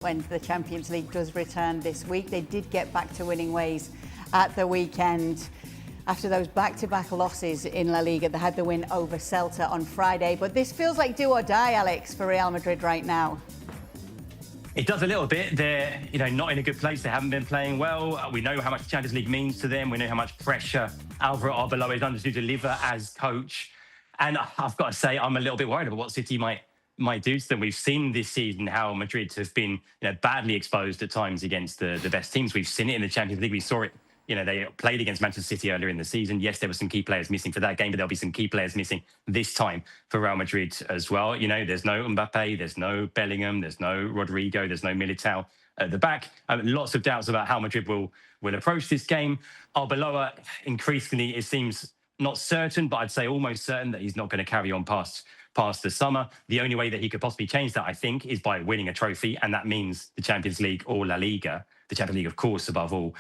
when the Champions League does return this week. They did get back to winning ways at the weekend after those back-to-back losses in La Liga. They had the win over Celta on Friday, but this feels like do or die, Alex, for Real Madrid right now. It does a little bit. They're, not in a good place. They haven't been playing well. We know how much the Champions League means to them. We know how much pressure Alvaro Arbeloa is under to deliver as coach. And I've got to say, I'm a little bit worried about what City might do to them. We've seen this season how Madrid have been, badly exposed at times against the best teams. We've seen it in the Champions League. We saw it. They played against Manchester City earlier in the season. Yes, there were some key players missing for that game, but there'll be some key players missing this time for Real Madrid as well. There's no Mbappe, there's no Bellingham, there's no Rodrigo, there's no Militao at the back. Lots of doubts about how Madrid will approach this game. Arbeloa, increasingly, it seems not certain, but I'd say almost certain that he's not going to carry on past the summer. The only way that he could possibly change that, I think, is by winning a trophy, and that means the Champions League or La Liga. The Champions League, of course, above all.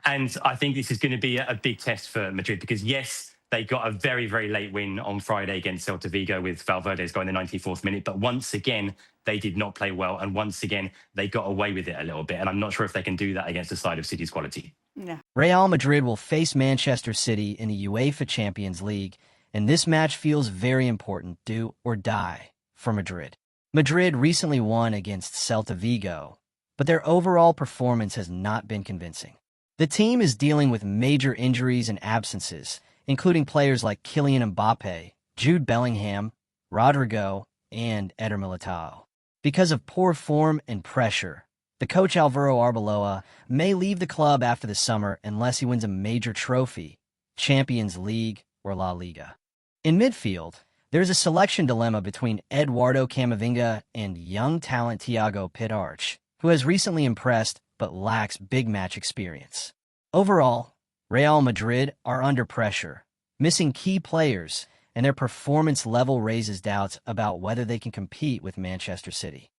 And I think this is going to be a big test for Madrid because, yes, they got a very, very late win on Friday against Celta Vigo with Valverde's goal in the 94th minute. But once again, they did not play well. And once again, they got away with it a little bit. And I'm not sure if they can do that against the side of City's quality. Yeah. Real Madrid will face Manchester City in the UEFA Champions League. And this match feels very important, do or die, for Madrid. Madrid recently won against Celta Vigo, but their overall performance has not been convincing. The team is dealing with major injuries and absences, including players like Kylian Mbappe, Jude Bellingham, Rodrigo, and Eder Militao. Because of poor form and pressure, the coach Alvaro Arbeloa may leave the club after the summer unless he wins a major trophy, Champions League or La Liga. In midfield, there's a selection dilemma between Eduardo Camavinga and young talent Thiago Pitart, who has recently impressed but lacks big match experience. Overall, Real Madrid are under pressure, missing key players, and their performance level raises doubts about whether they can compete with Manchester City.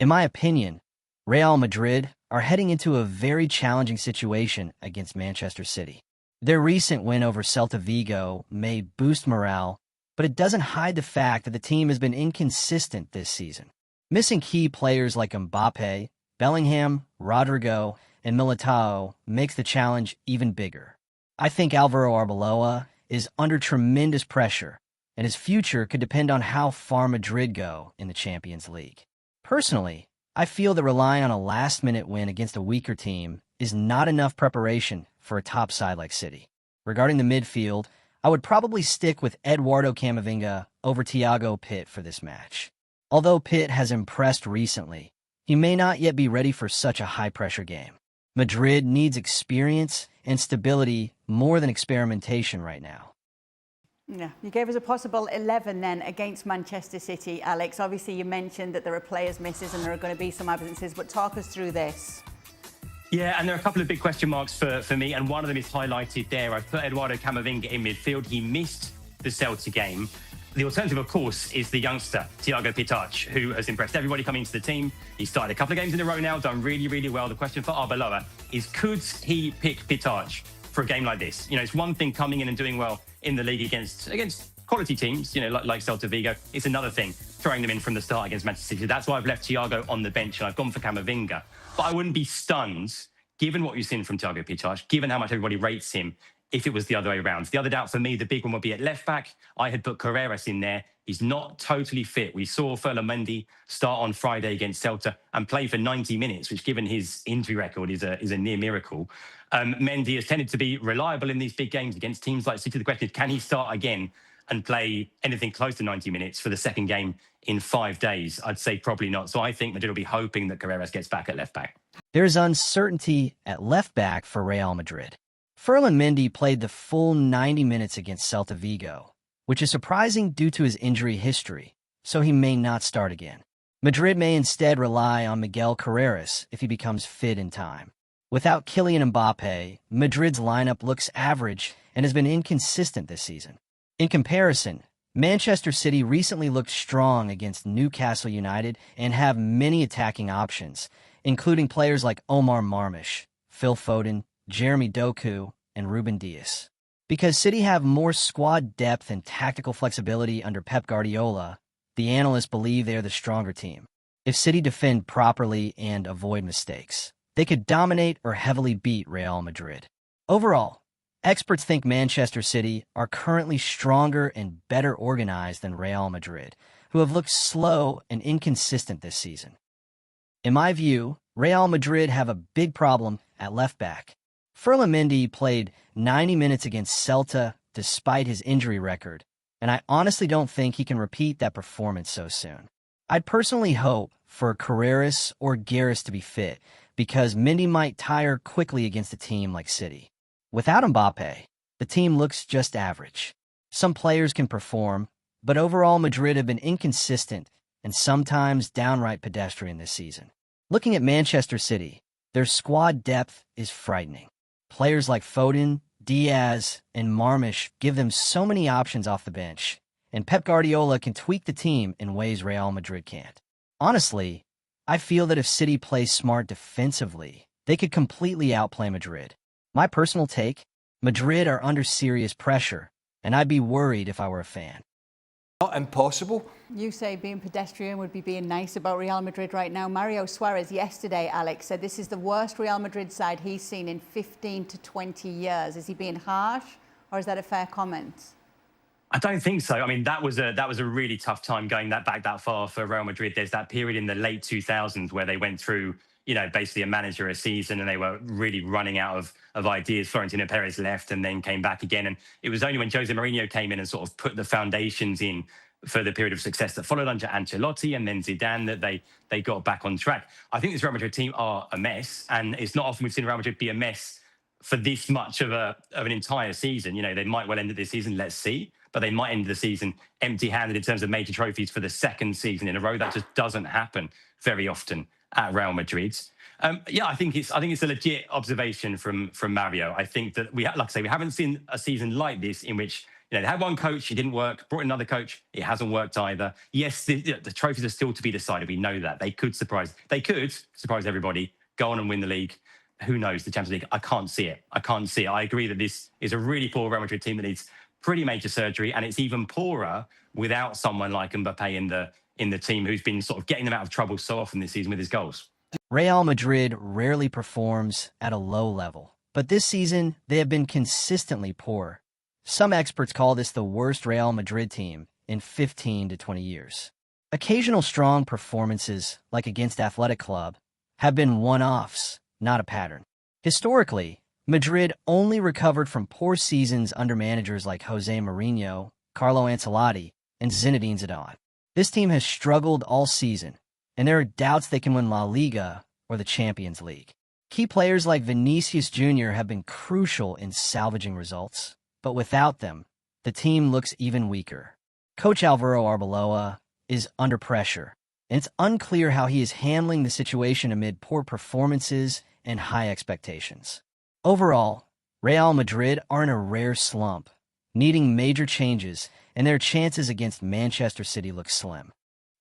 In my opinion, Real Madrid are heading into a very challenging situation against Manchester City. Their recent win over Celta Vigo may boost morale, but it doesn't hide the fact that the team has been inconsistent this season. Missing key players like Mbappe, Bellingham, Rodrigo, and Militao makes the challenge even bigger. I think Alvaro Arbeloa is under tremendous pressure, and his future could depend on how far Madrid go in the Champions League. Personally, I feel that relying on a last-minute win against a weaker team is not enough preparation for a top side like City. Regarding the midfield, I would probably stick with Eduardo Camavinga over Thiago Pitt for this match. Although Pitt has impressed recently, he may not yet be ready for such a high-pressure game. Madrid needs experience and stability more than experimentation right now. Yeah, you gave us a possible 11 then against Manchester City, Alex. Obviously, you mentioned that there are players misses and there are going to be some absences, but talk us through this. Yeah, and there are a couple of big question marks for me, and one of them is highlighted there. I've put Eduardo Camavinga in midfield. He missed the Celta game. The alternative, of course, is the youngster, Thiago Pitart, who has impressed everybody coming into the team. He started a couple of games in a row now, done really, really well. The question for Arbeloa is, could he pick Pitart for a game like this? It's one thing coming in and doing well in the league against quality teams, like Celta Vigo. It's another thing throwing them in from the start against Manchester City. That's why I've left Thiago on the bench and I've gone for Camavinga. But I wouldn't be stunned, given what you've seen from Thiago Pitart, given how much everybody rates him, if it was the other way around. The other doubt for me, the big one, would be at left back. I had put Carreras in there. He's not totally fit. We saw Ferland Mendy start on Friday against Celta and play for 90 minutes, which, given his injury record, is a near miracle. Mendy has tended to be reliable in these big games against teams like City. The question is, can he start again and play anything close to 90 minutes for the second game in 5 days? I'd say probably not. So I think Madrid will be hoping that Carreras gets back at left back. There's uncertainty at left back for Real Madrid. Ferland Mendy played the full 90 minutes against Celta Vigo, which is surprising due to his injury history, so he may not start again. Madrid may instead rely on Miguel Carreras if he becomes fit in time. Without Kylian Mbappe, Madrid's lineup looks average and has been inconsistent this season. In comparison, Manchester City recently looked strong against Newcastle United and have many attacking options, including players like Omar Marmish, Phil Foden, Jeremy Doku, and Ruben Dias. Because City have more squad depth and tactical flexibility under Pep Guardiola, the analysts believe they are the stronger team. If City defend properly and avoid mistakes, they could dominate or heavily beat Real Madrid. Overall, experts think Manchester City are currently stronger and better organized than Real Madrid, who have looked slow and inconsistent this season. In my view, Real Madrid have a big problem at left back. Ferland Mendy played 90 minutes against Celta despite his injury record, and I honestly don't think he can repeat that performance so soon. I'd personally hope for Carreras or Garris to be fit, because Mendy might tire quickly against a team like City. Without Mbappe, the team looks just average. Some players can perform, but overall Madrid have been inconsistent and sometimes downright pedestrian this season. Looking at Manchester City, their squad depth is frightening. Players like Foden, Diaz, and Marmish give them so many options off the bench, and Pep Guardiola can tweak the team in ways Real Madrid can't. Honestly, I feel that if City plays smart defensively, they could completely outplay Madrid. My personal take, Madrid are under serious pressure, and I'd be worried if I were a fan. Not impossible. You say being pedestrian would be being nice about Real Madrid right now. Mario Suarez yesterday, Alex, said this is the worst Real Madrid side he's seen in 15 to 20 years. Is he being harsh, or is that a fair comment? I don't think so. I mean, that was a really tough time going back that far for Real Madrid. There's that period in the late 2000s where they went through, basically a manager a season, and they were really running out of ideas. Florentino Perez left and then came back again. And it was only when Jose Mourinho came in and sort of put the foundations in for the period of success that followed under Ancelotti and then Zidane that they got back on track. I think this Real Madrid team are a mess, and it's not often we've seen Real Madrid be a mess for this much of an entire season. They might well end this season, let's see, but they might end the season empty-handed in terms of major trophies for the second season in a row. That just doesn't happen very often at Real Madrid. I think it's a legit observation from Mario. I think that we haven't seen a season like this in which they had one coach, it didn't work, brought in another coach, it hasn't worked either. Yes, the trophies are still to be decided. We know that. They could surprise everybody, go on and win the league. Who knows, the Champions League? I can't see it. I agree that this is a really poor Real Madrid team that needs pretty major surgery, and it's even poorer without someone like Mbappe in the team, who's been sort of getting them out of trouble so often this season with his goals. Real Madrid rarely performs at a low level, but this season they have been consistently poor. Some experts call this the worst Real Madrid team in 15 to 20 years. Occasional strong performances, like against Athletic Club, have been one-offs, not a pattern. Historically, Madrid only recovered from poor seasons under managers like Jose Mourinho, Carlo Ancelotti, and Zinedine Zidane. This team has struggled all season, and there are doubts they can win La Liga or the Champions League. Key players like Vinicius Jr. have been crucial in salvaging results, but without them, the team looks even weaker. Coach Alvaro Arbeloa is under pressure, and it's unclear how he is handling the situation amid poor performances and high expectations. Overall, Real Madrid are in a rare slump, needing major changes, and their chances against Manchester City look slim.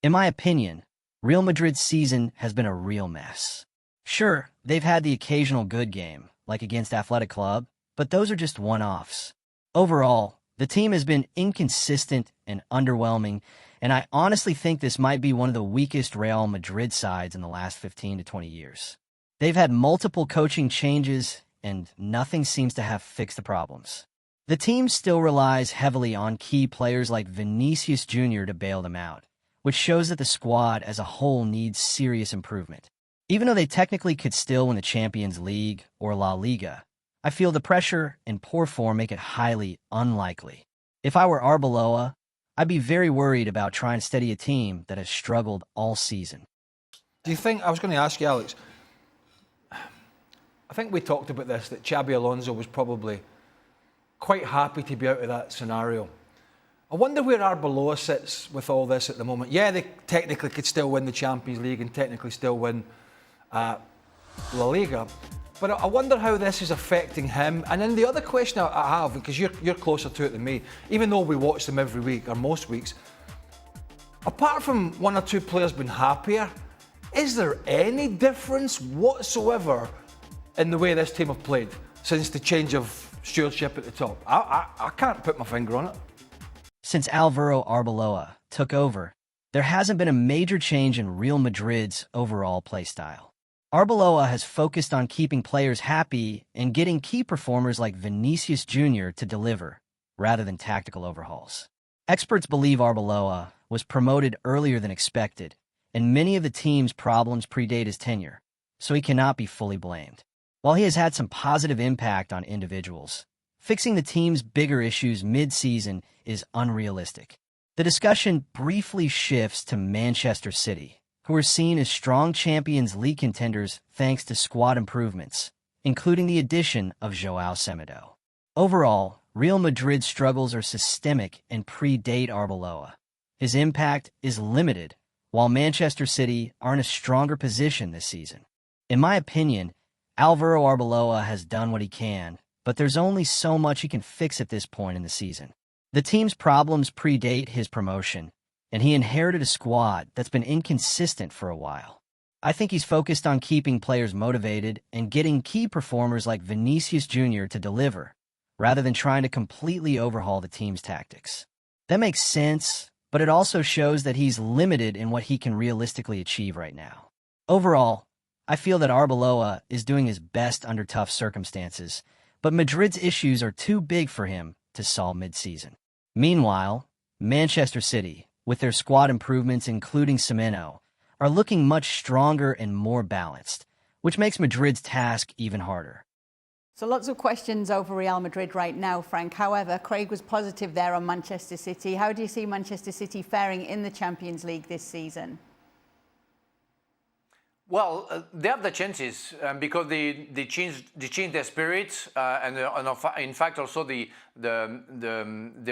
In my opinion, Real Madrid's season has been a real mess. Sure, they've had the occasional good game, like against Athletic Club, but those are just one-offs. Overall, the team has been inconsistent and underwhelming, and I honestly think this might be one of the weakest Real Madrid sides in the last 15 to 20 years. They've had multiple coaching changes, and nothing seems to have fixed the problems. The team still relies heavily on key players like Vinicius Jr. to bail them out, which shows that the squad as a whole needs serious improvement. Even though they technically could still win the Champions League or La Liga, I feel the pressure and poor form make it highly unlikely. If I were Arbeloa, I'd be very worried about trying to steady a team that has struggled all season. Do you think, I was going to ask you, Alex, I think we talked about this, that Xabi Alonso was probably quite happy to be out of that scenario. I wonder where Arbeloa sits with all this at the moment. Yeah, they technically could still win the Champions League and technically still win La Liga, but I wonder how this is affecting him. And then the other question I have, because you're closer to it than me, even though we watch them every week, or most weeks, apart from one or two players being happier, is there any difference whatsoever in the way this team have played since the change of stewardship at the top? I can't put my finger on it. Since Alvaro Arbeloa took over, there hasn't been a major change in Real Madrid's overall play style. Arbeloa has focused on keeping players happy and getting key performers like Vinicius Jr. to deliver, rather than tactical overhauls. Experts believe Arbeloa was promoted earlier than expected, and many of the team's problems predate his tenure, so he cannot be fully blamed. While he has had some positive impact on individuals, fixing the team's bigger issues mid-season is unrealistic. The discussion briefly shifts to Manchester City, who are seen as strong Champions League contenders thanks to squad improvements, including the addition of João Semedo. Overall, Real Madrid's struggles are systemic and predate Arbeloa. His impact is limited, while Manchester City are in a stronger position this season. In my opinion, Álvaro Arbeloa has done what he can, but there's only so much he can fix at this point in the season. The team's problems predate his promotion, and he inherited a squad that's been inconsistent for a while. I think he's focused on keeping players motivated and getting key performers like Vinicius Jr. to deliver, rather than trying to completely overhaul the team's tactics. That makes sense, but it also shows that he's limited in what he can realistically achieve right now. Overall, I feel that Arbeloa is doing his best under tough circumstances, but Madrid's issues are too big for him to solve mid-season. Meanwhile, Manchester City, with their squad improvements including Semedo, are looking much stronger and more balanced, which makes Madrid's task even harder. So lots of questions over Real Madrid right now, Frank. However, Craig was positive there on Manchester City. How do you see Manchester City faring in the Champions League this season? Well, they have the chances because they changed their spirit, and in fact also the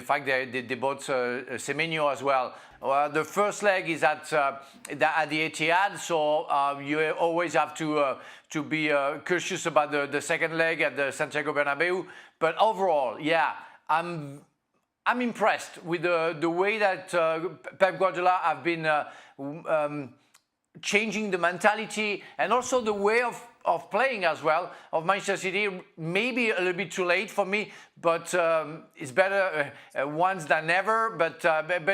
fact that they bought Semenyo as well. The first leg is at the Etihad, so you always have to be cautious about the second leg at the Santiago Bernabeu. But overall, yeah, I'm impressed with the way that Pep Guardiola have been changing the mentality and also the way of playing as well of Manchester City. Maybe a little bit too late for me, but it's better once than never. But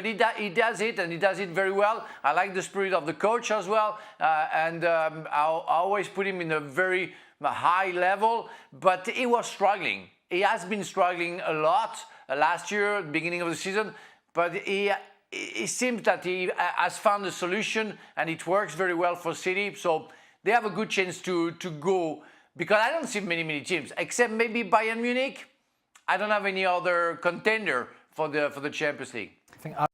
he does it, and he does it very well. I like the spirit of the coach as well, and I always put him in a very high level. But he was struggling. He has been struggling a lot last year, beginning of the season, but it seems that he has found a solution, and it works very well for City. So they have a good chance to go, because I don't see many teams, except maybe Bayern Munich. I don't have any other contender for the Champions League.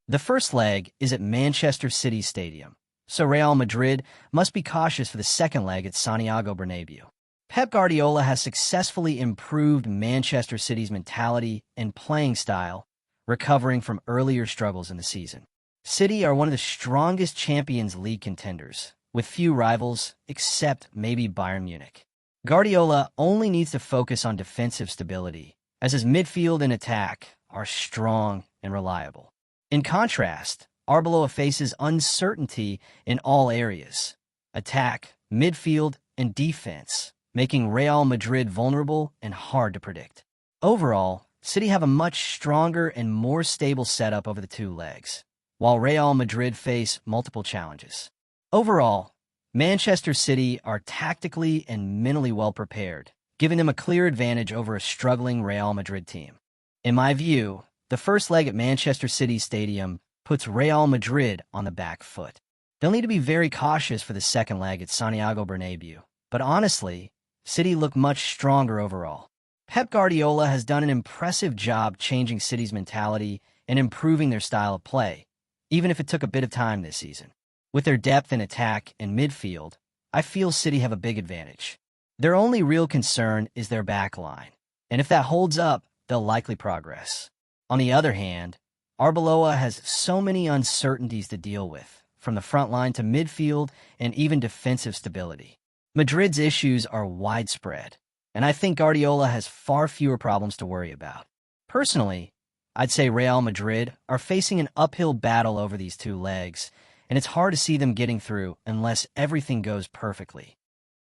The first leg is at Manchester City Stadium, so Real Madrid must be cautious for the second leg at Santiago Bernabeu. Pep Guardiola has successfully improved Manchester City's mentality and playing style, recovering from earlier struggles in the season. City are one of the strongest Champions League contenders, with few rivals except maybe Bayern Munich. Guardiola only needs to focus on defensive stability, as his midfield and attack are strong and reliable. In contrast, Arbeloa faces uncertainty in all areas: attack, midfield, and defense, making Real Madrid vulnerable and hard to predict. Overall, City have a much stronger and more stable setup over the two legs, while Real Madrid face multiple challenges. Overall, Manchester City are tactically and mentally well prepared, giving them a clear advantage over a struggling Real Madrid team. In my view, the first leg at Manchester City Stadium puts Real Madrid on the back foot. They'll need to be very cautious for the second leg at Santiago Bernabeu, but honestly, City look much stronger overall. Pep Guardiola has done an impressive job changing City's mentality and improving their style of play, even if it took a bit of time this season. With their depth in attack and midfield, I feel City have a big advantage. Their only real concern is their back line, and if that holds up, they'll likely progress. On the other hand, Arbeloa has so many uncertainties to deal with, from the front line to midfield and even defensive stability. Madrid's issues are widespread, and I think Guardiola has far fewer problems to worry about. Personally, I'd say Real Madrid are facing an uphill battle over these two legs, and it's hard to see them getting through unless everything goes perfectly.